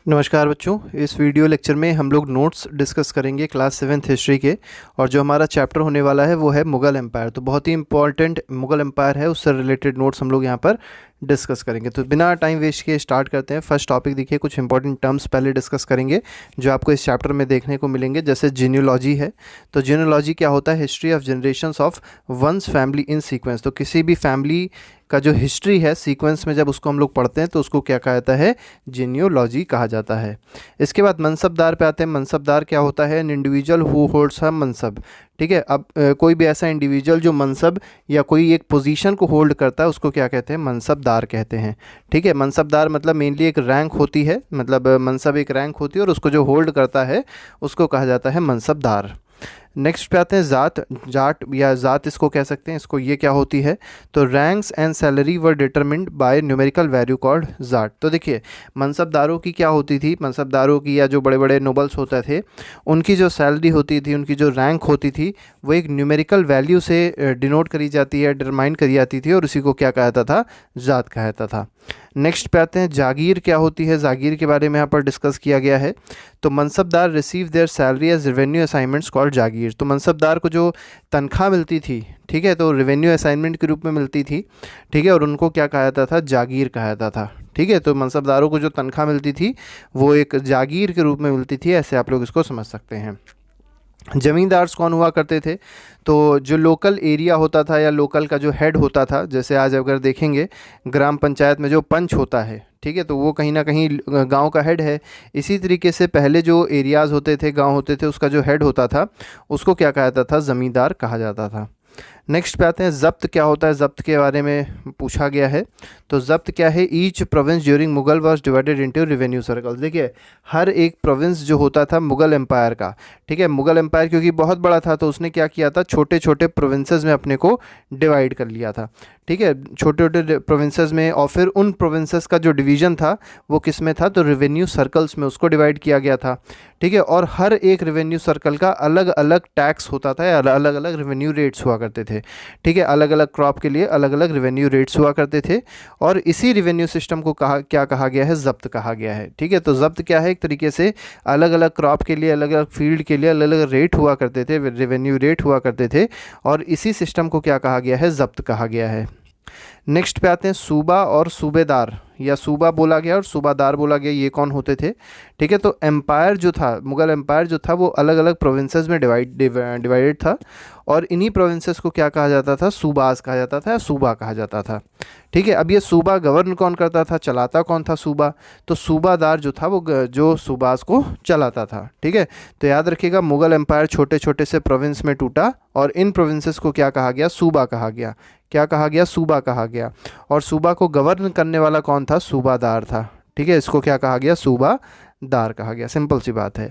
नमस्कार बच्चों, इस वीडियो लेक्चर में हम लोग नोट्स डिस्कस करेंगे क्लास सेवन्थ हिस्ट्री के। और जो हमारा चैप्टर होने वाला है वो है मुग़ल एम्पायर। तो बहुत ही इंपॉर्टेंट मुग़ल एम्पायर है, उससे रिलेटेड नोट्स हम लोग यहाँ पर डिस्कस करेंगे। तो बिना टाइम वेस्ट किए स्टार्ट करते हैं। फर्स्ट टॉपिक देखिए, कुछ इंपॉर्टेंट टर्म्स पहले डिस्कस करेंगे जो आपको इस चैप्टर में देखने को मिलेंगे। जैसे जीनियोलॉजी है, तो जीनियोलॉजी क्या होता है? History of generations of ones family in sequence. तो किसी भी फैमिली का जो हिस्ट्री है सीक्वेंस में जब उसको हम लोग पढ़ते हैं तो उसको क्या कहा जाता है? जीनियोलॉजी कहा जाता है। इसके बाद मनसबदार पे आते हैं। मनसबदार क्या होता है? An individual who holds a mansab. ठीक है, अब कोई भी ऐसा इंडिविजुअल जो मनसब या कोई एक पोजीशन को होल्ड करता है उसको क्या कहते हैं? मनसबदार कहते हैं। ठीक है, मनसबदार मतलब मेनली एक रैंक होती है, मतलब मनसब एक रैंक होती है और उसको जो होल्ड करता है उसको कहा जाता है मनसबदार। नेक्स्ट पे आते हैं ज़ात। जाट या ज़ात इसको कह सकते हैं। इसको ये क्या होती है? तो ranks and salary were determined by numerical value called zat. तो देखिए, मनसबदारों की क्या होती थी? मनसबदारों की या जो बड़े बड़े नोबल्स होते थे उनकी जो सैलरी होती थी, उनकी जो रैंक होती थी वो एक न्यूमेरिकल वैल्यू से डिनोट करी जाती है, डिटरमाइन करी जाती थी और उसी को क्या कहा जाता था? ज़ात कहा जाता था। नेक्स्ट पे आते हैं जागीर क्या होती है? जागीर के बारे में यहाँ पर डिस्कस किया गया है। तो mansabdar receive their salary as revenue assignments called jagir. तो मनसबदार को जो तनख्वाह मिलती थी, ठीक है, तो रेवेन्यू असाइनमेंट के रूप में मिलती थी। ठीक है, और उनको क्या कहा जाता था? जागीर कहा जाता था। ठीक है, तो मनसबदारों को जो तनख्वाह मिलती थी वो एक जागीर के रूप में मिलती थी, ऐसे आप लोग इसको समझ सकते हैं। ज़मींदार्स कौन हुआ करते थे? तो जो लोकल एरिया होता था या लोकल का जो हेड होता था, जैसे आज अगर देखेंगे ग्राम पंचायत में जो पंच होता है, ठीक है, तो वो कहीं ना कहीं गांव का हेड है। इसी तरीके से पहले जो एरियाज़ होते थे, गांव होते थे, उसका जो हेड होता था उसको क्या कहा जाता था? ज़मींदार कहा जाता था। नेक्स्ट पे आते हैं ज़ब्त क्या होता है? ज़ब्त के बारे में पूछा गया है। तो ज़ब्त क्या है? Each province during Mughal was divided into revenue circles. देखिए, हर एक प्रोविंस जो होता था मुग़ल एम्पायर का, ठीक है, मुग़ल एम्पायर क्योंकि बहुत बड़ा था तो उसने क्या किया था? छोटे छोटे प्रोविंसेस में अपने को डिवाइड कर लिया था। ठीक है, छोटे छोटे प्रोविंसेस में, और फिर उन प्रोविंसेस का जो डिवीज़न था वो किस में था? तो रेवेन्यू सर्कल्स में उसको डिवाइड किया गया था। ठीक है, और हर एक रेवेन्यू सर्कल का अलग अलग टैक्स होता था या अलग अलग रेवेन्यू रेट्स हुआ करते थे। ठीक है, अलग अलग क्रॉप के लिए अलग अलग रेवेन्यू रेट्स हुआ करते थे और इसी रेवेन्यू सिस्टम को क्या कहा गया है? ज़ब्त कहा गया है। ठीक है, तो ज़ब्त क्या है? एक तरीके से अलग अलग क्रॉप के लिए, अलग अलग फील्ड के लिए अलग अलग रेट हुआ करते थे, रेवेन्यू रेट हुआ करते थे और इसी सिस्टम को क्या कहा गया है? ज़ब्त कहा गया है। नेक्स्ट पे आते हैं सूबा और सूबेदार, या सूबा बोला गया और सूबादार बोला गया, ये कौन होते थे? ठीक है, तो एम्पायर जो था, मुग़ल एम्पायर जो था वो अलग अलग प्रोविंसेस में डिवाइडेड था और इन्हीं प्रोविंसेस को क्या कहा जाता था? सूबास कहा जाता था या सूबा कहा जाता था। ठीक है, अब ये सूबा गवर्न कौन करता था? चलाता कौन था सूबा? तो सूबादार जो था वो जो सूबास को चलाता था। ठीक है, तो याद रखिएगा, मुग़ल एम्पायर छोटे छोटे से प्रोविंस में टूटा और इन प्रोविंसेस को क्या कहा गया? सूबा कहा गया। क्या कहा गया? सूबा कहा गया। और सूबा को गवर्न करने वाला कौन था? सूबादार था। ठीक है, इसको क्या कहा गया? सूबादार कहा गया। सिंपल सी बात है।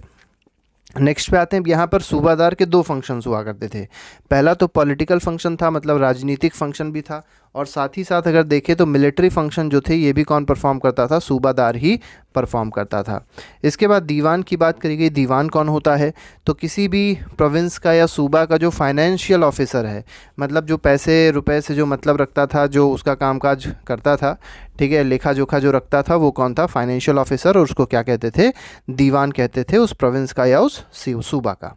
नेक्स्ट पे आते हैं, यहाँ पर सूबादार के दो फंक्शंस हुआ करते थे। पहला तो पॉलिटिकल फंक्शन था, मतलब राजनीतिक फंक्शन भी था, और साथ ही साथ अगर देखें तो मिलिट्री फंक्शन जो थे ये भी कौन परफॉर्म करता था? सूबादार ही परफॉर्म करता था। इसके बाद दीवान की बात करी गई। दीवान कौन होता है? तो किसी भी प्रोविंस का या सूबा का जो फाइनेंशियल ऑफिसर है, मतलब जो पैसे रुपए से जो मतलब रखता था, जो उसका कामकाज करता था, ठीक है, लेखा जोखा जो रखता था, वो कौन था? फाइनेंशियल ऑफिसर, और उसको क्या कहते थे? दीवान कहते थे, उस प्रोविंस का या उस सूबा का।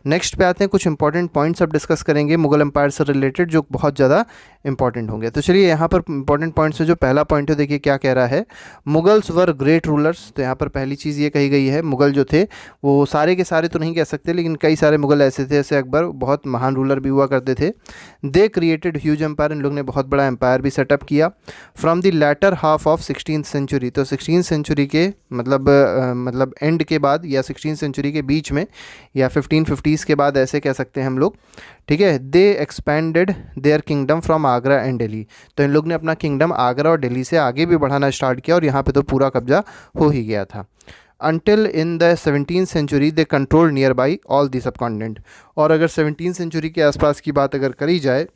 नेक्स्ट पे आते हैं, कुछ इंपॉर्टेंट पॉइंट्स अब डिस्कस करेंगे मुग़ल एम्पायर से रिलेटेड जो बहुत ज़्यादा इंपॉर्टेंट होंगे। तो चलिए यहाँ पर इंपॉर्टेंट पॉइंट्स में जो पहला पॉइंट है, देखिए क्या कह रहा है? Mughals were great rulers. तो यहाँ पर पहली चीज़ ये कही गई है, मुग़ल जो थे वो सारे के सारे तो नहीं कह सकते, लेकिन कई सारे मुग़ल ऐसे थे, जैसे अकबर बहुत महान रूलर भी हुआ करते थे। They created huge empire. इन लोग ने बहुत बड़ा एम्पायर भी सेटअप किया। From the latter half of 16th century. तो 16th सेंचुरी के मतलब एंड के बाद या 16th सेंचुरी के बीच में या 1550s के बाद, ऐसे कह सकते हैं हम लोग। ठीक है, they expanded their kingdom from Agra and Delhi. तो इन लोग ने अपना किंगडम आगरा और दिल्ली से आगे भी बढ़ाना स्टार्ट किया और यहाँ पे तो पूरा कब्जा हो ही गया था। Until in the 17th century they control near by all the subcontinent. और अगर 17th सेंचुरी के आसपास की बात अगर करी जाए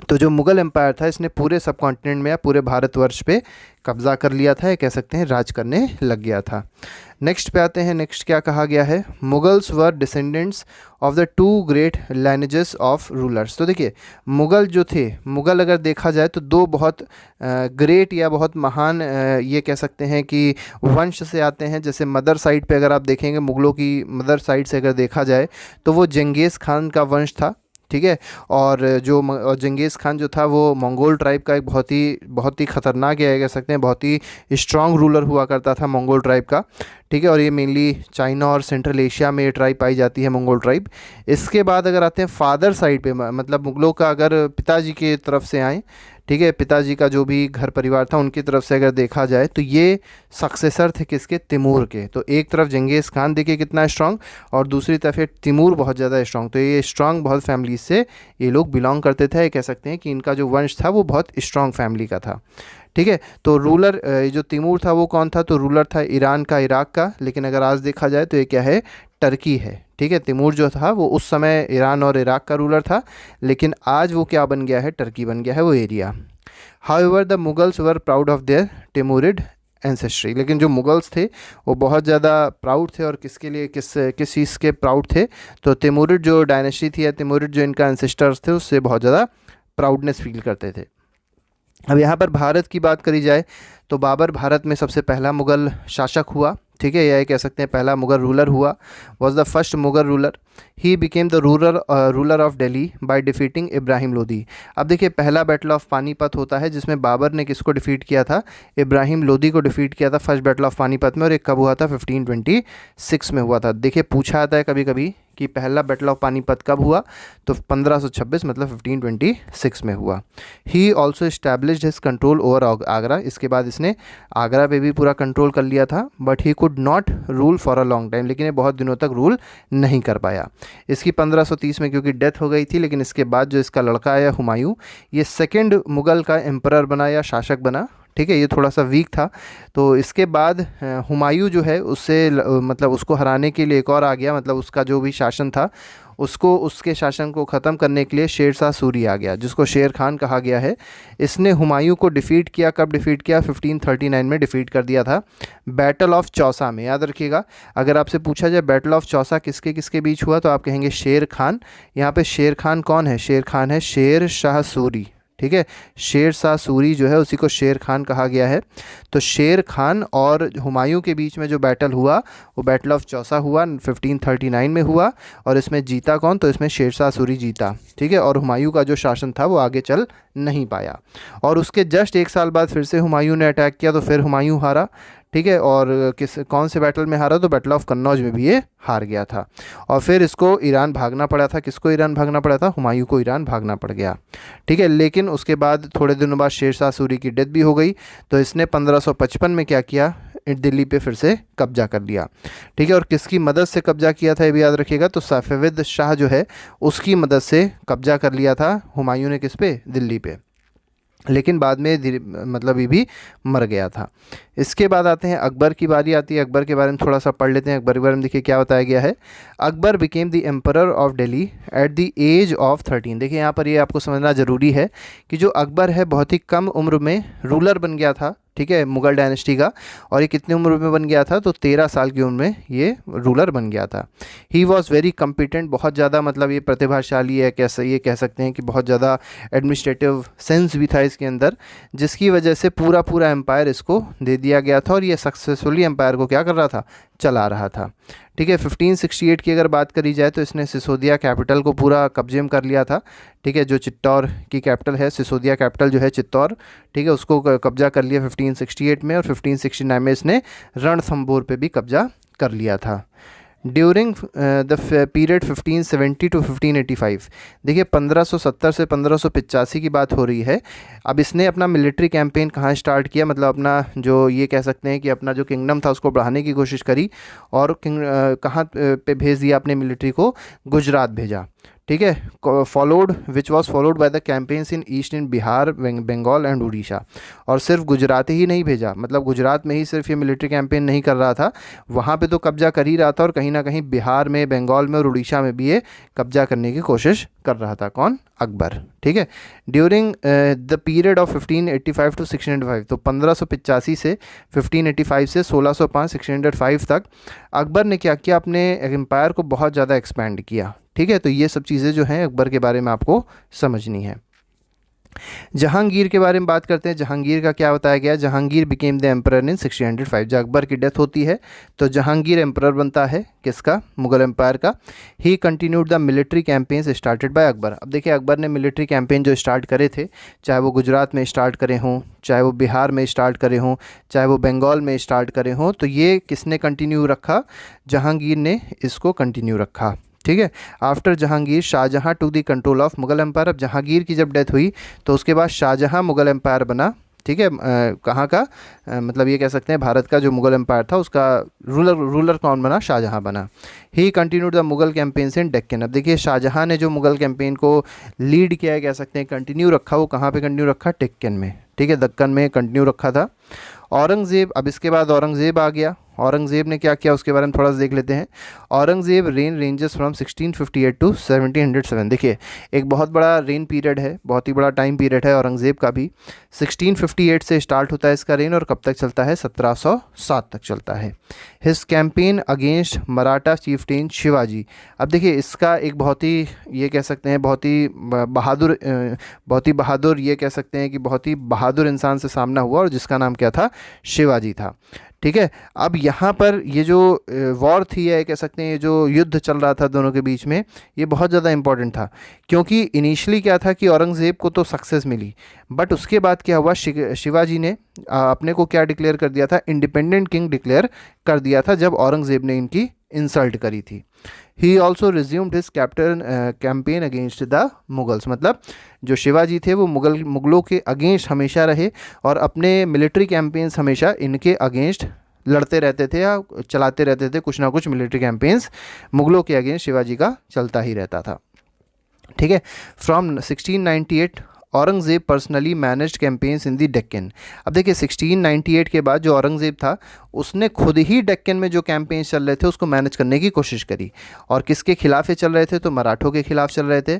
तो जो मुग़ल एम्पायर था इसने पूरे सब कॉन्टिनेंट में या पूरे भारतवर्ष पे कब्ज़ा कर लिया था, या कह सकते हैं राज करने लग गया था। नेक्स्ट पे आते हैं। नेक्स्ट क्या कहा गया है, Mughals were descendants of the two great lineages of rulers. तो देखिए मुग़ल जो थे, मुग़ल अगर देखा जाए तो दो बहुत ग्रेट या बहुत महान ये कह सकते हैं कि वंश से आते हैं। जैसे मदर साइड पे अगर आप देखेंगे, मुग़लों की मदर साइड से अगर देखा जाए तो वो जंगीज़ खान का वंश था, ठीक है। और और जंगीज़ खान जो था वो मंगोल ट्राइब का एक बहुत ही ख़तरनाक या कह सकते हैं बहुत ही स्ट्रांग रूलर हुआ करता था मंगोल ट्राइब का, ठीक है। और ये मेनली चाइना और सेंट्रल एशिया में ये ट्राइब पाई जाती है, मंगोल ट्राइब। इसके बाद अगर आते हैं फादर साइड पे, मतलब मुग़लों का अगर पिताजी की तरफ से आए, ठीक है, पिताजी का जो भी घर परिवार था उनकी तरफ से अगर देखा जाए तो ये सक्सेसर थे किसके, तिमूर के। तो एक तरफ जंगीज़ खान देखिए कितना स्ट्रांग, और दूसरी तरफ ये तिमूर बहुत ज़्यादा स्ट्रांग। तो ये स्ट्रांग बहुत फैमिली से ये लोग बिलोंग करते थे। कह सकते हैं कि इनका जो वंश था वो बहुत स्ट्रांग फैमिली का था, ठीक है। तो रूलर जो तिमूर था वो कौन था, तो रूलर था ईरान का, इराक का। लेकिन अगर आज देखा जाए तो ये क्या है, टर्की है, ठीक है। तिमूर जो था वो उस समय ईरान और इराक का रूलर था, लेकिन आज वो क्या बन गया है, टर्की बन गया है वो area. However the Mughals were proud of their Timurid ancestry. लेकिन जो मुगल्स थे वो बहुत ज़्यादा प्राउड थे, और किसके लिए, किस चीज़ के प्राउड थे, तो तिमूरिड जो डायनेस्टी थी या तिमूरिड जो इनका एंसेस्टर्स थे उससे बहुत ज़्यादा प्राउडनेस फील करते थे। अब यहाँ पर भारत की बात करी जाए तो बाबर भारत में सबसे पहला मुग़ल शासक हुआ, ठीक है, या कह सकते हैं पहला मुग़ल रूलर हुआ। Was the first Mughal ruler. He became the ruler of Delhi by defeating Ibrahim Lodi. अब देखिए पहला बैटल ऑफ पानीपत होता है जिसमें बाबर ने किसको डिफीट किया था, इब्राहिम लोदी को डिफीट किया था फर्स्ट बैटल ऑफ पानीपत में। और एक कब हुआ था, 1526 में हुआ था। देखिए पूछा आता है कभी कभी कि पहला बैटल ऑफ पानीपत कब हुआ, तो 1526 मतलब 1526 में हुआ। He also established his control over Agra. इसके बाद इसने आगरा पे भी पूरा कंट्रोल कर लिया था। But he could not rule for a long time, लेकिन ये बहुत दिनों तक रूल नहीं कर पाया। इसकी 1530 में क्योंकि डेथ हो गई थी। लेकिन इसके बाद जो इसका लड़का आया हुमायूं, ये सेकेंड मुग़ल का एम्परर बना या शासक बना, ठीक है। ये थोड़ा सा वीक था। तो इसके बाद हुमायूं जो है उससे मतलब उसको हराने के लिए एक और आ गया, मतलब उसका जो भी शासन था उसको, उसके शासन को ख़त्म करने के लिए शेर शाह सूरी आ गया, जिसको शेर खान कहा गया है। इसने हुमायूं को डिफ़ीट किया। कब डिफ़ीट किया, 1539 में डिफ़ीट कर दिया था बैटल ऑफ चौसा में। याद रखिएगा, अगर आपसे पूछा जाए बैटल ऑफ चौसा किसके किसके बीच हुआ तो आप कहेंगे शेर खान। यहाँ पे शेर खान कौन है, शेर खान है शेर शाह सूरी, ठीक है। शेर शाह सूरी जो है उसी को शेर खान कहा गया है। तो शेर खान और हुमायूं के बीच में जो बैटल हुआ वो बैटल ऑफ चौसा हुआ, 1539 में हुआ। और इसमें जीता कौन, तो इसमें शेर शाह सूरी जीता, ठीक है। और हुमायूं का जो शासन था वो आगे चल नहीं पाया। और उसके जस्ट एक साल बाद फिर से हुमायूं ने अटैक किया, तो फिर हुमायूं हारा, ठीक है। और कौन से बैटल में हारा, तो बैटल ऑफ कन्नौज में भी ये हार गया था। और फिर इसको ईरान भागना पड़ा था। किसको ईरान भागना पड़ा था, हुमायूं को ईरान भागना पड़ गया, ठीक है। लेकिन उसके बाद थोड़े दिनों बाद शेर शाह सूरी की डेथ भी हो गई। तो इसने 1555 में क्या किया, दिल्ली पे फिर से कब्जा कर लिया, ठीक है। और किसकी मदद से कब्जा किया था ये भी याद रखिएगा, तो सफेविद शाह जो है उसकी मदद से कब्जा कर लिया था हुमायूं ने किस पे, दिल्ली पे। लेकिन बाद में मतलब ये भी मर गया था। इसके बाद आते हैं अकबर की बारी आती है। अकबर के बारे में थोड़ा सा पढ़ लेते हैं। अकबर के बारे में देखिए क्या बताया गया है। Akbar became the emperor of Delhi at the age of 13। देखिए यहाँ पर ये आपको समझना ज़रूरी है कि जो अकबर है बहुत ही कम उम्र में रूलर बन गया था, ठीक है, मुग़ल डायनेस्टी का। और ये कितनी उम्र में बन गया था, तो 13 साल की उम्र में ये रूलर बन गया था। ही वॉज़ वेरी कम्पिटेंट, बहुत ज़्यादा मतलब ये प्रतिभाशाली है, कैसे ये कह सकते हैं कि बहुत ज़्यादा एडमिनिस्ट्रेटिव सेंस भी था इसके अंदर, जिसकी वजह से पूरा पूरा एम्पायर इसको दे दिया गया था। और ये सक्सेसफुली एम्पायर को क्या कर रहा था, चला रहा था, ठीक है। 1568 की अगर बात करी जाए तो इसने सिसोदिया कैपिटल को पूरा कब्जे में कर लिया था, ठीक है। जो चित्तौड़ की कैपिटल है, सिसोदिया कैपिटल जो है चित्तौड़, ठीक है, उसको कब्जा कर लिया 1568 में। और 1569 में इसने रणथंभौर पे भी कब्जा कर लिया था। ड्यूरिंग द पीरियड 1570 टू 1585, देखिए 1570 से 1585 की बात हो रही है। अब इसने अपना मिलिट्री कैंपेन कहाँ स्टार्ट किया, मतलब अपना जो ये कह सकते हैं कि अपना जो किंगडम था उसको बढ़ाने की कोशिश करी। और कहाँ पे भेज दिया अपने मिलिट्री को, गुजरात भेजा, ठीक है, followed which was followed by the campaigns in east in Bihar, Bengal and Orissa. और सिर्फ गुजरात ही नहीं भेजा, मतलब गुजरात में ही सिर्फ ये मिलिट्री कैंपेन नहीं कर रहा था, वहाँ पे तो कब्जा कर ही रहा था, और कहीं ना कहीं बिहार में, बंगाल में और उड़ीसा में भी ये कब्जा करने की कोशिश कर रहा था। कौन? अकबर। ठीक है, during the period of 1585 to 1605, तो 1585 से 1585 से 1605 1605 तक अकबर ने क्या किया, अपने एम्पायर को बहुत ज़्यादा एक्सपैंड किया। ठीक है, तो ये सब चीज़ें जो हैं अकबर के बारे में आपको समझनी है। जहांगीर के बारे में बात करते हैं। जहांगीर का क्या बताया गया? जहांगीर बिकेम द एम्परर इन 1605। जब अकबर की डेथ होती है तो जहांगीर एम्परर बनता है, किसका? मुगल एम्पायर का। ही continued the military campaigns started by Akbar. अब देखिए, अकबर ने मिलिट्री कैंपेन जो स्टार्ट करे थे, चाहे वो गुजरात में स्टार्ट करे हों, चाहे वो बिहार में स्टार्ट करे हों, चाहे वो बंगाल में स्टार्ट करे हों, तो ये किसने कंटिन्यू रखा? जहांगीर ने इसको कंटिन्यू रखा। ठीक है, after Jahangir Shahjahan to the control of Mughal empire. अब जहांगीर की जब डेथ हुई तो उसके बाद शाहजहां मुगल एम्पायर बना। ठीक है, कहाँ का? मतलब ये कह सकते हैं भारत का जो मुगल एम्पायर था उसका रूलर कौन बना? शाहजहां बना। ही continued the Mughal campaigns in Deccan. अब देखिए, शाहजहां ने जो मुगल कैंपेन को लीड किया है, कह सकते हैं कंटिन्यू रखा, वो कहाँ पे कंटिन्यू रखा? डेक्कन में। ठीक है, दक्कन में कंटिन्यू रखा था। औरंगज़ेब, अब इसके बाद औरंगज़ेब आ गया। औरंगज़ेब ने क्या किया उसके बारे में थोड़ा सा देख लेते हैं। Aurangzeb ranges from 1658 to 1707। देखिए, एक बहुत बड़ा रेन पीरियड है, बहुत ही बड़ा टाइम पीरियड है औरंगज़ेब का भी। 1658 से स्टार्ट होता है इसका रेन, और कब तक चलता है? 1707 तक चलता है। His campaign against Maratha chieftain Shivaji. अब देखिए, इसका एक बहुत ही, ये कह सकते हैं बहुत ही बहादुर, ये कह सकते हैं कि बहुत ही बहादुर इंसान से सामना हुआ, और जिसका नाम क्या था? शिवाजी था। ठीक है, अब यहाँ पर ये जो वॉर थी, या कह सकते हैं ये जो युद्ध चल रहा था दोनों के बीच में, ये बहुत ज़्यादा इंपॉर्टेंट था, क्योंकि इनिशियली क्या था कि औरंगज़ेब को तो सक्सेस मिली, बट उसके बाद क्या हुआ? शिवाजी ने अपने को क्या डिक्लेयर कर दिया था? इंडिपेंडेंट किंग डिक्लेयर कर दिया था, जब औरंगज़ेब ने इनकी इंसल्ट करी थी। He also resumed his campaign against the Mughals. मतलब जो शिवाजी थे वो मुगलों के अगेंस्ट हमेशा रहे, और अपने मिलिट्री कैंपेन्स हमेशा इनके अगेंस्ट लड़ते रहते थे, या चलाते रहते थे। कुछ ना कुछ मिलिट्री कैंपेन्स मुगलों के अगेंस्ट शिवाजी का चलता ही रहता था। ठीक है, from 1698 Aurangzeb personally managed campaigns in the Deccan. अब देखिए, 1698 के बाद जो औरंगज़ेब था उसने खुद ही डेक्कन में जो कैंपेन्स चल रहे थे उसको मैनेज करने की कोशिश करी। और किसके खिलाफ ये चल रहे थे? तो मराठों के खिलाफ चल रहे थे।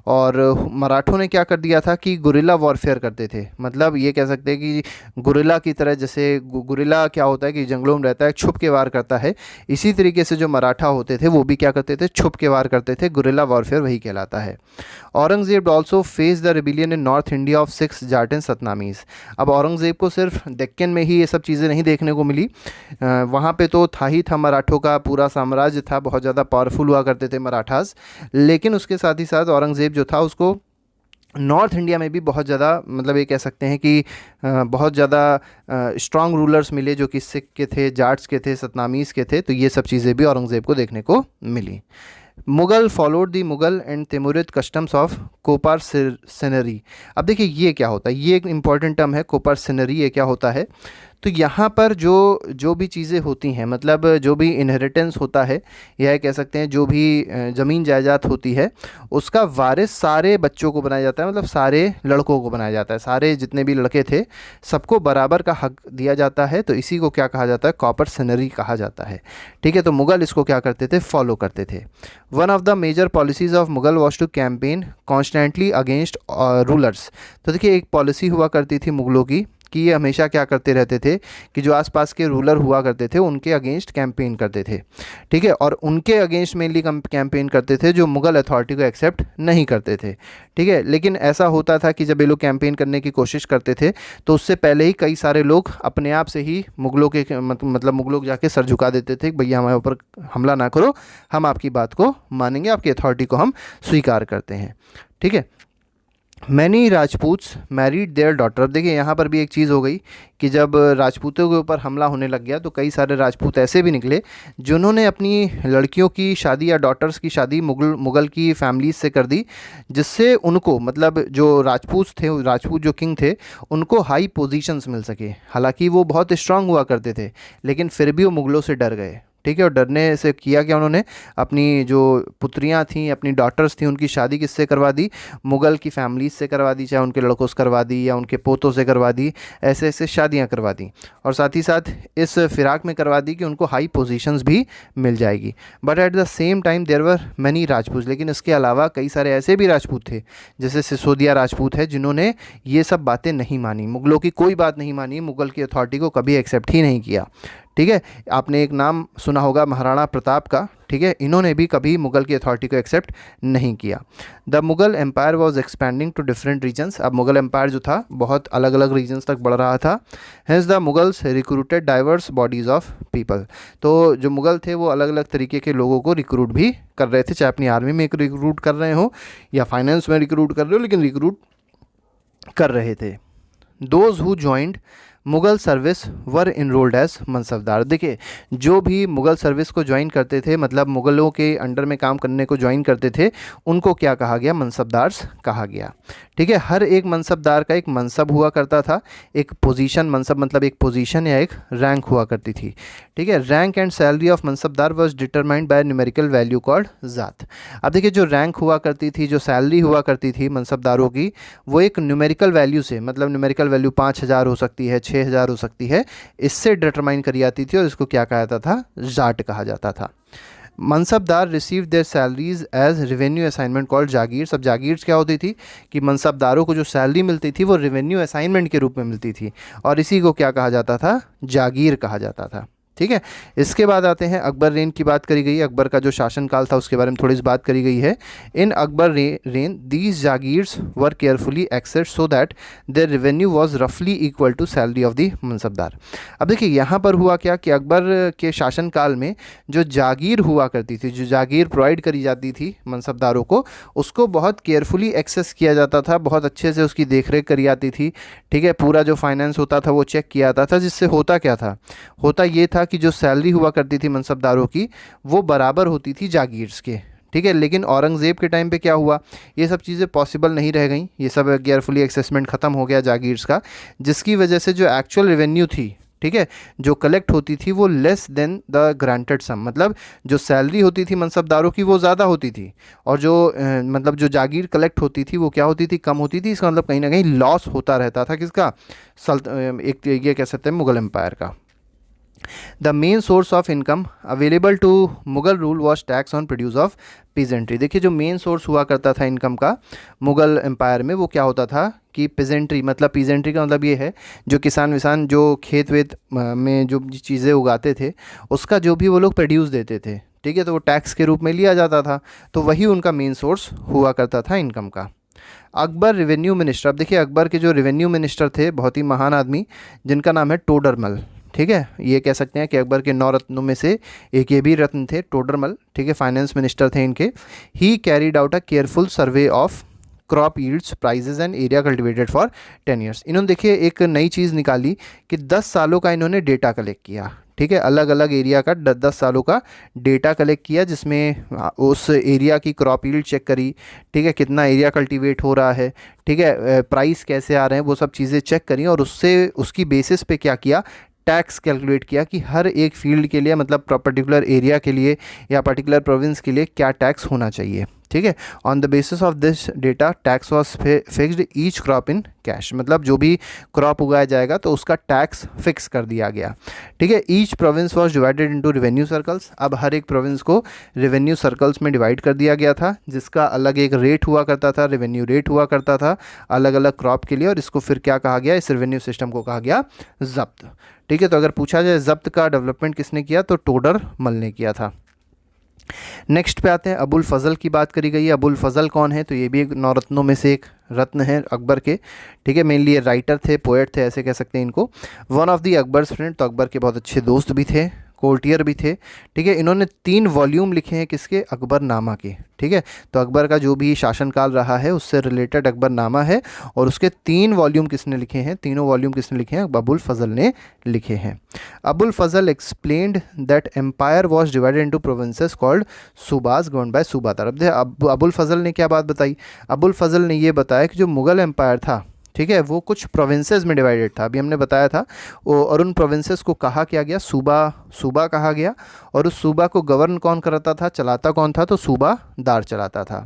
और मराठों ने क्या कर दिया था कि गुरिल्ला वॉरफेयर करते थे। मतलब ये कह सकते हैं कि गुरिल्ला की तरह, जैसे गुरिल्ला क्या होता है कि जंगलों में रहता है, छुप के वार करता है, इसी तरीके से जो मराठा होते थे वो भी क्या करते थे? छुप के वार करते थे। गुरिल्ला वॉरफेयर वही कहलाता है। Aurangzeb also face the rebellion in north India of 6 Jat Satnamis. अब औरंगज़ेब को सिर्फ डेक्कन में ही ये सब चीज़ें नहीं देखने को मिली, वहाँ पे तो था ही था, मराठों का पूरा साम्राज्य था, बहुत ज़्यादा पावरफुल हुआ करते थे मराठास। लेकिन उसके साथ ही साथ औरंगज़ेब जो था उसको नॉर्थ इंडिया में भी बहुत ज़्यादा, मतलब ये कह सकते हैं कि बहुत ज़्यादा स्ट्रॉन्ग रूलर्स मिले, जो कि सिख के थे, जाट्स के थे, सतनामीज़ के थे। तो ये सब चीज़ें भी औरंगज़ेब को देखने को मिली। Mughal followed the Mughal and Timurid customs of coparcenary. अब देखिए, ये क्या होता है? ये एक इंपॉर्टेंट टर्म है, कोपार सिनरी। ये क्या होता है? तो यहाँ पर जो भी चीज़ें होती हैं, मतलब जो भी इनहेरिटेंस होता है, यह कह सकते हैं जो भी ज़मीन जायदाद होती है, उसका वारिस सारे बच्चों को बनाया जाता है, मतलब सारे लड़कों को बनाया जाता है। सारे जितने भी लड़के थे सबको बराबर का हक दिया जाता है। तो इसी को क्या कहा जाता है? कॉपर सिनरी कहा जाता है। ठीक है, तो मुग़ल इसको क्या करते थे? फॉलो करते थे। One of the major policies of Mughal was to campaign constantly against rulers. तो देखिए, एक पॉलिसी हुआ करती थी मुग़लों की कि ये हमेशा क्या करते रहते थे कि जो आसपास के रूलर हुआ करते थे उनके अगेंस्ट कैंपेन करते थे। ठीक है, और उनके अगेंस्ट मेनली कैंपेन करते थे जो मुग़ल अथॉरिटी को एक्सेप्ट नहीं करते थे। ठीक है, लेकिन ऐसा होता था कि जब ये लोग कैंपेन करने की कोशिश करते थे तो उससे पहले ही कई सारे लोग अपने आप से ही मुग़लों के मतलब मुग़लों जाके सर झुका देते थे, भैया हमारे ऊपर हमला ना करो, हम आपकी बात को मानेंगे, आपकी अथॉरिटी को हम स्वीकार करते हैं। ठीक है, मैनी राजपूत्स मैरिड देयर डॉटर। अब देखिए, यहाँ पर भी एक चीज़ हो गई कि जब राजपूतों के ऊपर हमला होने लग गया तो कई सारे राजपूत ऐसे भी निकले जिन्होंने अपनी लड़कियों की शादी या डॉटर्स की शादी मुग़ल की फैमिलीज से कर दी, जिससे उनको, मतलब जो राजपूत थे, राजपूत जो किंग थे, उनको हाई पोजीशंस मिल सके। हालांकि वो बहुत स्ट्रांग हुआ करते थे, लेकिन फिर भी वो मुग़लों से डर गए। ठीक है। और डरने से किया क्या उन्होंने, अपनी जो पुत्रियां थीं, अपनी डॉटर्स थीं, उनकी शादी किससे करवा दी, मुग़ल की फैमिलीज से करवा दी, चाहे उनके लड़कों से करवा दी या उनके पोतों से करवा दी, ऐसे ऐसे शादियां करवा दी। और साथ ही साथ इस फिराक में करवा दी कि उनको हाई पोजीशंस भी मिल जाएगी। But at the same time there were many Rajput, लेकिन इसके अलावा कई सारे ऐसे भी राजपूत थे, जैसे सिसोदिया राजपूत है, जिन्होंने ये सब बातें नहीं मानी, मुग़लों की कोई बात नहीं मानी, मुग़ल की अथॉरिटी को कभी एक्सेप्ट ही नहीं किया। ठीक है। आपने एक नाम सुना होगा महाराणा प्रताप का, ठीक है, इन्होंने भी कभी मुग़ल की अथॉरिटी को एक्सेप्ट नहीं किया। The Mughal empire was expanding to different regions, अब मुग़ल एम्पायर जो था बहुत अलग अलग रीजन्स तक बढ़ रहा था। Hence the Mughals recruited diverse bodies of people, तो जो मुग़ल थे वो अलग अलग तरीके के लोगों को रिक्रूट भी कर रहे थे, चाहे अपनी आर्मी में रिक्रूट कर रहे हो या फाइनेंस में रिक्रूट कर रहे हो, लेकिन रिक्रूट कर रहे थे। Those who joined Mughal service were enrolled as mansabdar. देखिए, जो भी मुग़ल सर्विस को ज्वाइन करते थे, मतलब मुग़लों के अंडर में काम करने को ज्वाइन करते थे, उनको क्या कहा गया, मनसबदार्स कहा गया। ठीक है। हर एक मनसबदार का एक मनसब हुआ करता था, एक पोजीशन, मनसब मतलब एक पोजीशन या एक रैंक हुआ करती थी। ठीक है। Rank and salary of mansabdar was determined by numerical value called ज़ात। अब देखिए, जो रैंक हुआ करती थी, जो सैलरी हुआ करती थी मनसबदारों की, वो एक न्यूमेरिकल वैल्यू से, मतलब न्यूमेरिकल वैल्यू 5,000 हो सकती है, 6,000 हो सकती है, इससे डिटरमाइन करी जाती थी और इसको क्या कहा जाता था, ज़ाट कहा जाता था। Mansabdar receive their salaries as revenue assignment called jagirs. अब जागीर्स क्या होती थी कि मनसबदारों को जो सैलरी मिलती थी वो रेवेन्यू असाइनमेंट के रूप में मिलती थी, और इसी को क्या कहा जाता था, जागीर कहा जाता था। ठीक है। इसके बाद आते हैं अकबर रेन की बात करी गई है, अकबर का जो शासनकाल था उसके बारे में थोड़ी सी बात करी गई है। इन Akbar rain these jagirs were carefully access so that there revenue was रफली equal to salary of the mansabdar. अब देखिए, यहाँ पर हुआ क्या कि अकबर के शासनकाल में जो जागीर हुआ करती थी, जो जागीर प्रोवाइड करी जाती थी मनसबदारों को, उसको बहुत केयरफुली एक्सेस किया जाता था, बहुत अच्छे से उसकी देखरेख करी जाती थी। ठीक है। पूरा जो फाइनेंस होता था वो चेक किया जाता था, जिससे होता क्या था, होता ये था कि जो सैलरी हुआ करती थी मनसबदारों की, वो बराबर होती थी जागीर्स के। ठीक है। लेकिन औरंगज़ेब के टाइम पे क्या हुआ, ये सब चीज़ें पॉसिबल नहीं रह गई, ये सब केयरफुली एक्सेसमेंट ख़त्म हो गया जागीर्स का, जिसकी वजह से जो एक्चुअल रेवेन्यू थी, ठीक है, जो कलेक्ट होती थी वो लेस देन द ग्रांटेड सम, मतलब जो सैलरी होती थी मनसबदारों की वो ज़्यादा होती थी, और जो मतलब जो जागीर कलेक्ट होती थी वो क्या होती थी, कम होती थी। इसका मतलब कहीं ना कहीं लॉस होता रहता था किसका, एक ये कह सकते हैं मुग़ल एम्पायर का। The main source of income available to Mughal rule was tax on produce of peasantry. देखिए, जो मेन सोर्स हुआ करता था इनकम का मुग़ल एम्पायर में, वो क्या होता था कि पीजेंट्री, मतलब पीजेंट्री का मतलब ये है जो किसान विसान जो खेत वेत में जो चीज़ें उगाते थे, उसका जो भी वो लोग प्रोड्यूस देते थे, ठीक है, तो वो टैक्स के रूप में लिया जाता था, तो वही उनका मेन सोर्स हुआ करता था इनकम का। Akbar revenue minister. अब देखिए, अकबर के जो रेवेन्यू मिनिस्टर थे, बहुत ही महान आदमी, जिनका नाम है टोडरमल। ठीक है। ये कह सकते हैं कि अकबर के 9 रत्नों में से एक ये भी रत्न थे, टोडरमल। ठीक है। फाइनेंस मिनिस्टर थे इनके। He carried out a careful survey of crop yields prices and area cultivated for 10 years. इन्होंने देखिए एक नई चीज़ निकाली कि 10 सालों का इन्होंने डेटा कलेक्ट किया। ठीक है। अलग अलग एरिया का 10 सालों का डेटा कलेक्ट किया, जिसमें उस एरिया की क्रॉप यील्ड चेक करी, ठीक है, कितना एरिया कल्टीवेट हो रहा है, ठीक है, प्राइस कैसे आ रहे हैं, वो सब चीज़ें चेक करी, और उससे उसकी बेसिस पे क्या किया, टैक्स कैलकुलेट किया कि हर एक फील्ड के लिए, मतलब पर्टिकुलर एरिया के लिए या पर्टिकुलर प्रोविंस के लिए क्या टैक्स होना चाहिए। ठीक है। On the basis of this data tax was fixed each crop in cash, मतलब जो भी क्रॉप उगाया जाएगा तो उसका टैक्स फिक्स कर दिया गया। ठीक है। Each province was divided into revenue circles. अब हर एक प्रोविंस को रेवेन्यू सर्कल्स में डिवाइड कर दिया गया था, जिसका अलग एक रेट हुआ करता था, रेवेन्यू रेट हुआ करता था अलग अलग क्रॉप के लिए, और इसको फिर क्या कहा गया, इस रेवेन्यू सिस्टम को कहा गया जब्त। ठीक है। तो अगर पूछा जाए जब्त का डेवलपमेंट किसने किया, तो टोडरमल ने किया था। नेक्स्ट पे आते हैं, अबुल फजल की बात करी गई है। अबुल फजल कौन है, तो ये भी एक 9 रत्नों में से एक रत्न है अकबर के। ठीक है। मेनली ये राइटर थे, पोएट थे, ऐसे कह सकते हैं इनको। One of the Akbar's friend, तो अकबर के बहुत अच्छे दोस्त भी थे, कोर्टियर भी थे। ठीक है। इन्होंने 3 वॉल्यूम लिखे हैं किसके, अकबरनामा के। ठीक है। तो अकबर का जो भी शासनकाल रहा है उससे रिलेटेड अकबरनामा है, और उसके 3 वॉल्यूम किसने लिखे हैं, तीनों वॉल्यूम किसने लिखे हैं, अबुल फजल ने लिखे हैं। Abul Fazal explained that empire was divided into provinces called subas govern by subadar. अब अबुल फजल ने क्या बात बताई, अबुल फजल ने ये बताया कि जो मुग़ल एम्पायर था, ठीक है, वो कुछ प्रोविंसेस में डिवाइडेड था, अभी हमने बताया था वो, और उन प्रोविंसेस को कहा क्या गया, सूबा, सूबा कहा गया। और उस सूबा को गवर्न कौन करता था, चलाता कौन था, तो सूबादार चलाता था।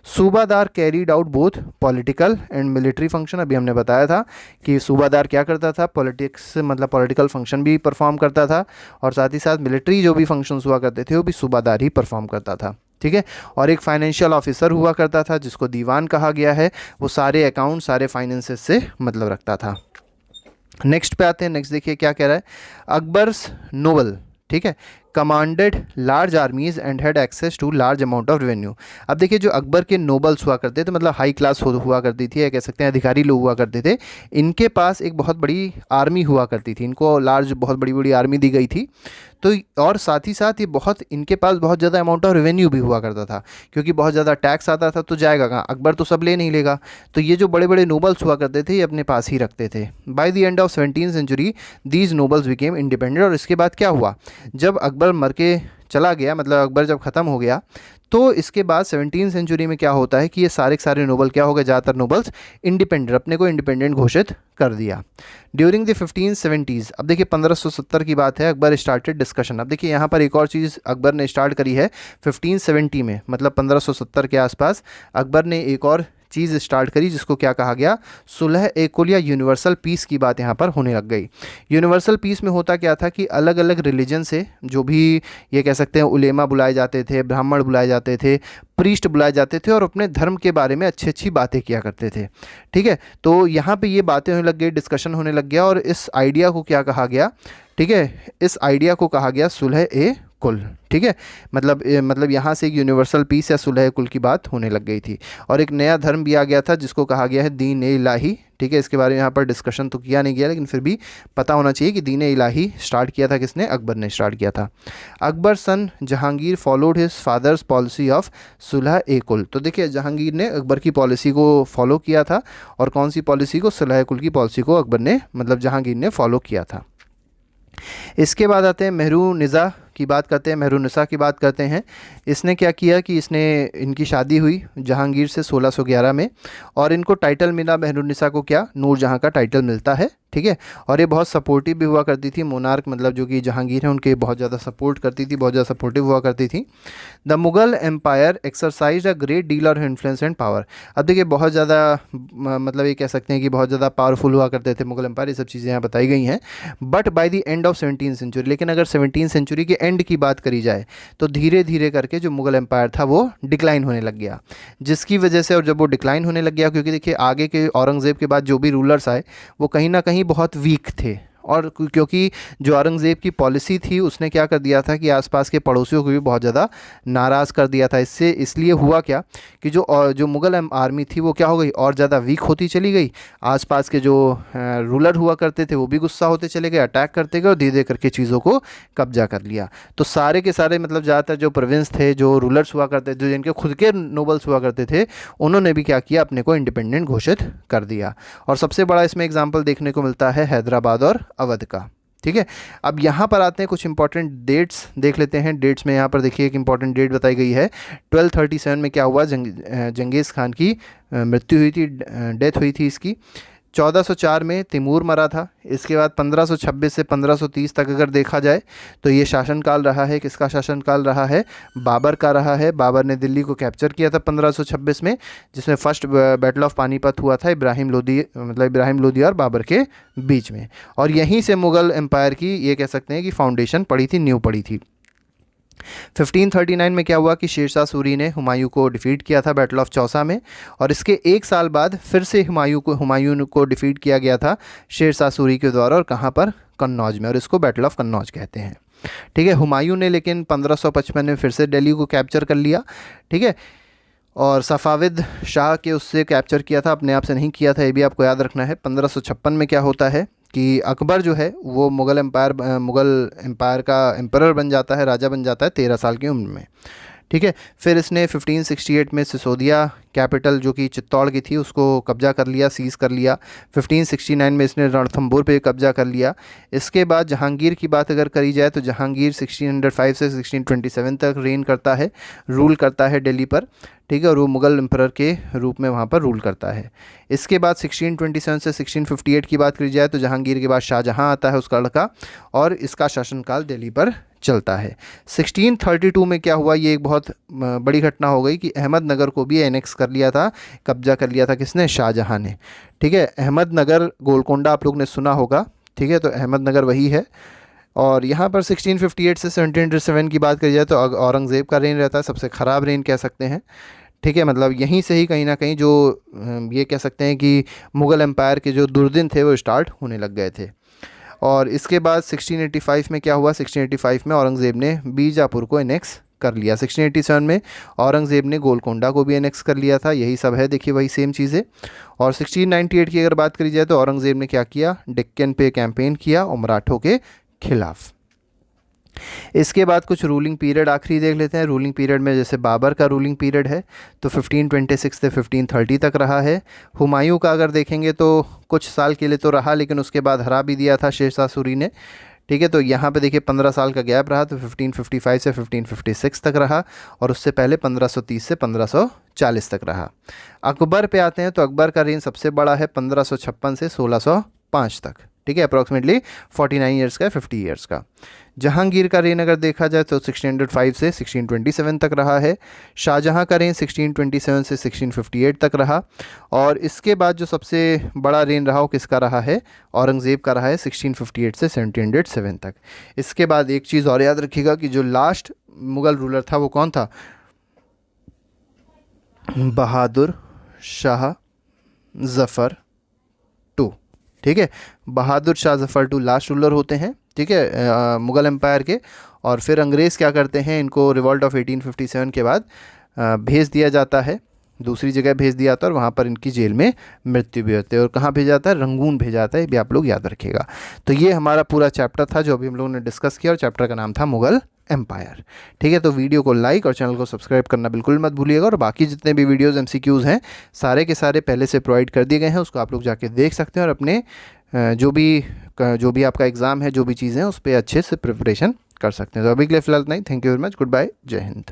Subadar carried out both political and military function, अभी हमने बताया था कि सूबादार क्या करता था, पॉलिटिक्स मतलब पॉलिटिकल फंक्शन भी परफॉर्म करता था, और साथ ही साथ मिलिट्री जो भी फंक्शंस हुआ करते थे वो भी सूबादार ही परफॉर्म करता था। ठीक है, और एक फाइनेंशियल ऑफिसर हुआ करता था जिसको दीवान कहा गया है, वो सारे अकाउंट सारे फाइनेंसेस से मतलब रखता था। नेक्स्ट पे आते हैं, नेक्स्ट देखिए क्या कह रहा है, अकबर्स नोबल, ठीक है, commanded large armies and had access to large amount of revenue. अब देखिए जो अकबर के नोबल्स हुआ करते थे, मतलब हाई क्लास हुआ करती थी, या कह सकते हैं अधिकारी लोग हुआ करते थे, इनके पास एक बहुत बड़ी आर्मी हुआ करती थी, इनको लार्ज बहुत बड़ी बड़ी आर्मी दी गई थी। तो और साथ ही साथ ये बहुत, इनके पास बहुत ज़्यादा अमाउंट ऑफ रेवेन्यू भी हुआ करता था, क्योंकि बहुत ज़्यादा टैक्स आता था, तो जाएगा कहाँ, अकबर तो सब ले नहीं लेगा, तो ये जो बड़े बड़े नोबल्स हुआ करते थे ये अपने पास ही रखते थे। By the end of 17th century these nobles became independent. और इसके बाद क्या हुआ, जब अकबर मर के चला गया, मतलब अकबर जब ख़त्म हो गया, तो इसके बाद 17th सेंचुरी में क्या होता है कि ये सारे के सारे नोबल क्या हो गए, ज़्यादातर नोबल्स इंडिपेंडेंट, अपने को इंडिपेंडेंट घोषित कर दिया। ड्यूरिंग द 1570s, अब देखिए 1570 की बात है, अकबर स्टार्टेड डिस्कशन। अब देखिए यहाँ पर एक और चीज़ अकबर ने स्टार्ट करी है 1570 में, मतलब 1570 के आसपास अकबर ने एक और चीज़ स्टार्ट करी जिसको क्या कहा गया, सुलह ए कुल या यूनिवर्सल पीस की बात यहाँ पर होने लग गई। यूनिवर्सल पीस में होता क्या था कि अलग अलग रिलीजन से जो भी ये कह सकते हैं उलेमा बुलाए जाते थे, ब्राह्मण बुलाए जाते थे, प्रीस्ट बुलाए जाते थे, और अपने धर्म के बारे में अच्छी अच्छी बातें किया करते थे। ठीक है, तो यहाँ पे ये बातें होने लग गई, डिस्कशन होने लग गया, और इस आइडिया को क्या कहा गया, ठीक है, इस आइडिया को कहा गया सुलह ए कुल। ठीक है, मतलब यहाँ से एक यूनिवर्सल पीस या सुलह कुल की बात होने लग गई थी, और एक नया धर्म भी आ गया था जिसको कहा गया है दीन ए इलाही। ठीक है, इसके बारे में यहाँ पर डिस्कशन तो किया नहीं गया, लेकिन फिर भी पता होना चाहिए कि दीन ए इलाही स्टार्ट किया था किसने, अकबर ने स्टार्ट किया था। Akbar son Jahangir followed his father's policy of sulh e kul. तो देखिए जहांगीर ने अकबर की पॉलिसी को फॉलो किया था, और कौन सी पॉलिसी को, सुलह कुल की पॉलिसी को अकबर ने, मतलब जहांगीर ने फॉलो किया था। इसके बाद आते हैं मेहरुनिज़ा की बात करते हैं, मेहरुनिसा की बात करते हैं। इसने क्या किया कि इनकी शादी हुई जहांगीर से 1611 में, और इनको टाइटल मिला मेहरुनिसा को, क्या, नूरजहाँ का टाइटल मिलता है। ठीक है, और ये बहुत सपोर्टिव भी हुआ करती थी, मोनार्क मतलब जो कि जहांगीर है उनके बहुत ज़्यादा सपोर्ट करती थी, बहुत ज़्यादा सपोर्टिव हुआ करती थी। The Mughal empire exercise a great deal of influence and power. अब देखिए बहुत ज़्यादा मतलब ये कह सकते हैं कि बहुत ज़्यादा पावरफुल हुआ करते थे मुगल एम्पायर, ये सब चीज़ें यहाँ बताई गई हैं। But by the end of 17th century, लेकिन अगर 17th सेंचुरी के एंड की बात करी जाए तो धीरे धीरे करके जो मुगल एम्पायर था वो डिक्लाइन होने लग गया, जिसकी वजह से, और जब वो डिक्लाइन होने लग गया, क्योंकि देखिए आगे के औरंगज़ेब के बाद जो भी रूलर्स आए वो कहीं ना कहीं बहुत वीक थे, और क्योंकि जो औरंगज़ेब की पॉलिसी थी उसने क्या कर दिया था कि आसपास के पड़ोसियों को भी बहुत ज़्यादा नाराज़ कर दिया था। इससे इसलिए हुआ क्या कि जो मुग़ल आर्मी थी वो क्या हो गई, और ज़्यादा वीक होती चली गई, आसपास के जो रूलर हुआ करते थे वो भी गुस्सा होते चले गए, अटैक करते गए, और धीरे धीरे करके चीज़ों को कब्जा कर लिया। तो सारे के सारे मतलब ज़्यादातर जो प्रोविंस थे, जो रूलर्स हुआ करते थे, जिनके खुद के नोबल्स हुआ करते थे, उन्होंने भी क्या किया, अपने को इंडिपेंडेंट घोषित कर दिया। और सबसे बड़ा इसमें एग्जाम्पल देखने को मिलता है हैदराबाद और अवध का। ठीक है, अब यहाँ पर आते हैं, कुछ इंपॉर्टेंट डेट्स देख लेते हैं। डेट्स में यहाँ पर देखिए एक इंपॉर्टेंट डेट बताई गई है, 1237 में क्या हुआ, जंगीज़ खान की मृत्यु हुई थी, डेथ हुई थी इसकी। 1404 में तैमूर मरा था। इसके बाद 1526 से 1530 तक अगर देखा जाए तो ये शासनकाल रहा है, किसका शासनकाल रहा है, बाबर का रहा है। बाबर ने दिल्ली को कैप्चर किया था 1526 में, जिसमें फर्स्ट बैटल ऑफ पानीपत हुआ था इब्राहिम लोदी और बाबर के बीच में, और यहीं से मुग़ल एम्पायर की ये कह सकते हैं कि फाउंडेशन पड़ी थी, नींव पड़ी थी। 1539 में क्या हुआ कि शेरशाह सूरी ने हुमायूं को डिफीट किया था बैटल ऑफ चौसा में, और इसके एक साल बाद फिर से हुमायूं को डिफीट किया गया था शेरशाह सूरी के द्वारा, और कहाँ पर, कन्नौज में, और इसको बैटल ऑफ कन्नौज कहते हैं। ठीक है, हुमायूं ने लेकिन 1555 में फिर से दिल्ली को कैप्चर कर लिया। ठीक है, और सफ़ाविद शाह के उससे कैप्चर किया था, अपने आप से नहीं किया था, ये भी आपको याद रखना है। 1556 में क्या होता है कि अकबर जो है वो मुग़ल एम्पायर का एम्परर बन जाता है, राजा बन जाता है 13 साल की उम्र में। ठीक है। फिर इसने 1568 में सिसोदिया कैपिटल जो कि चित्तौड़ की थी उसको कब्जा कर लिया, सीज़ कर लिया। 1569 में इसने रणथंभौर पे कब्जा कर लिया। इसके बाद जहांगीर की बात अगर करी जाए तो जहांगीर 1605 से 1627 तक रेन करता है, रूल करता है दिल्ली पर, ठीक है, और वो मुग़ल एम्परर के रूप में वहाँ पर रूल करता है। इसके बाद 1627 से 1658 की बात करी जाए तो जहांगीर के बाद शाहजहाँ आता है, उसका लड़का, और इसका शासनकाल दिल्ली पर चलता है। 1632 में क्या हुआ, ये एक बहुत बड़ी घटना हो गई कि अहमदनगर को भी एनेक्स कर लिया था, कब्जा कर लिया था किसने, शाहजहाँ ने। ठीक है, अहमदनगर गोलकोंडा आप लोग ने सुना होगा, ठीक है, तो अहमदनगर वही है। और यहाँ पर 1658 से 1707 की बात करी जाए तो औरंगज़ेब का रेन रहता है, सबसे ख़राब रेन कह सकते हैं। ठीक है, मतलब यहीं से ही कहीं ना कहीं जो ये कह सकते हैं कि मुग़ल एम्पायर के जो दुर्दिन थे वो स्टार्ट होने लग गए थे। और इसके बाद 1685 में क्या हुआ, 1685 में औरंगज़ेब ने बीजापुर को एनेक्स कर लिया। 1687 में औरंगज़ेब ने गोलकोंडा को भी एनेक्स कर लिया था। यही सब है, देखिए वही सेम चीज़ें। और 1698 की अगर बात करी जाए तो औरंगज़ेब ने क्या किया, डेक्कन पे कैंपेन किया और मराठों के खिलाफ। इसके बाद कुछ रूलिंग पीरियड आखिरी देख लेते हैं। रूलिंग पीरियड में जैसे बाबर का रूलिंग पीरियड है तो 1526 से 1530 तक रहा है। हुमायूं का अगर देखेंगे तो कुछ साल के लिए तो रहा, लेकिन उसके बाद हरा भी दिया था शेरशाह सूरी ने। ठीक है, तो यहाँ पे देखिए 15 साल का गैप रहा, तो 1555 से 1556 तक रहा, और उससे पहले 1530 से 1540 तक रहा। अकबर पे आते हैं तो अकबर का रेंज सबसे बड़ा है, 1556 से 1605 तक। ठीक है, अप्रॉक्सीमेटली 49 ईयर्स का है, 50 ईयर्स का। जहांगीर का रेन अगर देखा जाए तो 1605 से 1627 तक रहा है। शाहजहाँ का रेन 1627 से 1658 तक रहा। और इसके बाद जो सबसे बड़ा रेन रहा वो किसका रहा है, औरंगज़ेब का रहा है, 1658 से 1707 तक। इसके बाद एक चीज़ और याद रखिएगा कि जो लास्ट मुग़ल रूलर था वो कौन था, बहादुर शाह ज़फ़र टू। ठीक है, Bahadur Shah Zafar two last ruler होते हैं, ठीक है, मुग़ल एम्पायर के। और फिर अंग्रेज़ क्या करते हैं, इनको रिवॉल्ट ऑफ 1857 के बाद भेज दिया जाता है, दूसरी जगह भेज दिया जाता है, और वहाँ पर इनकी जेल में मृत्यु भी होती है। और कहाँ भेजा जाता है, रंगून भेजा जाता है, ये भी आप लोग याद रखिएगा। तो ये हमारा पूरा चैप्टर था जो अभी हम लोगों ने डिस्कस किया, और चैप्टर का नाम था मुग़ल एम्पायर। ठीक है, तो वीडियो को लाइक और चैनल को सब्सक्राइब करना बिल्कुल मत भूलिएगा। और बाकी जितने भी वीडियोज़ MCQs हैं सारे के सारे पहले से प्रोवाइड कर दिए गए हैं, उसको आप लोग जाके देख सकते हैं, और अपने जो भी आपका एग्ज़ाम है, जो भी चीज़ें हैं उस पर अच्छे से प्रिपरेशन कर सकते हैं। तो अभी के लिए फ़िलहाल नहीं, thank you very much, good bye, जय हिंद।